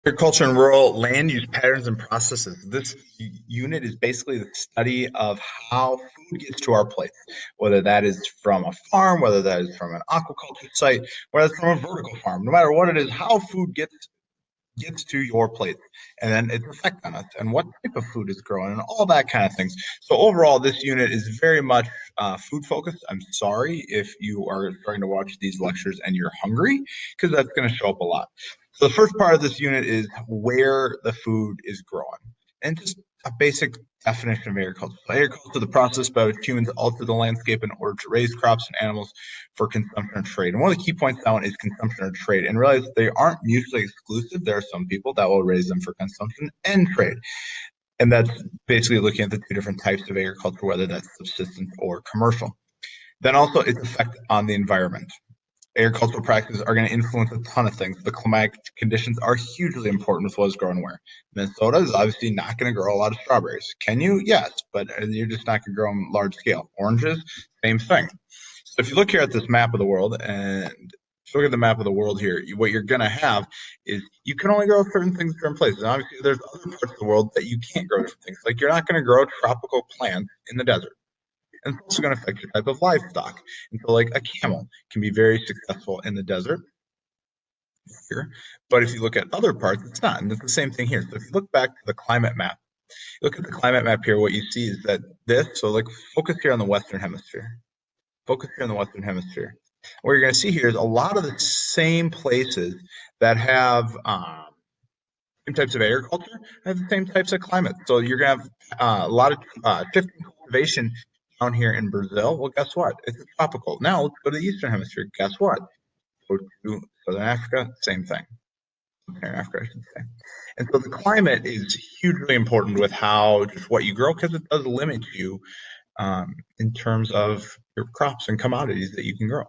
Agriculture and rural land use patterns and processes. This unit is basically the study of how food gets to our plates, whether that is from a farm, whether that is from an aquaculture site, whether it's from a vertical farm. No matter what it is, how food gets to your plate and then its effect on us and what type of food is growing and all that kind of things. So overall, this unit is very much food focused. I'm sorry if you are starting to watch these lectures and you're hungry, because that's going to show up a lot. So the first part of this unit is where the food is growing, and just a basic definition of agriculture. So agriculture, the process by which humans alter the landscape in order to raise crops and animals for consumption or trade. And one of the key points down is consumption or trade. And realize they aren't mutually exclusive. There are some people that will raise them for consumption and trade. And that's basically looking at the two different types of agriculture, whether that's subsistence or commercial. Then also its effect on the environment. Agricultural practices are going to influence a ton of things. The climatic conditions are hugely important with what's growing where. Minnesota is obviously not going to grow a lot of strawberries. Can you? Yes, but you're just not going to grow them large scale. Oranges, same thing. So if you look here at this map of the world, and if you look at the map of the world here, what you're going to have is you can only grow certain things in certain places. And obviously, there's other parts of the world that you can't grow different things. Like you're not going to grow tropical plants in the desert. And it's also going to affect your type of livestock. And so, like a camel can be very successful in the desert here, but if you look at other parts, it's not. And it's the same thing here. So if you look back to the climate map, look at the climate map here, what you see is that so like focus here on the Western Hemisphere. Focus here on the Western Hemisphere. What you're going to see here is a lot of the same places that have same types of agriculture have the same types of climate. So you're going to have a lot of shifting cultivation down here in Brazil. Well, guess what? It's tropical. Now let's go to the Eastern Hemisphere. Guess what? Go to Southern Africa, same thing. Southern Africa, I should say. And so the climate is hugely important with how just what you grow, because it does limit you in terms of your crops and commodities that you can grow.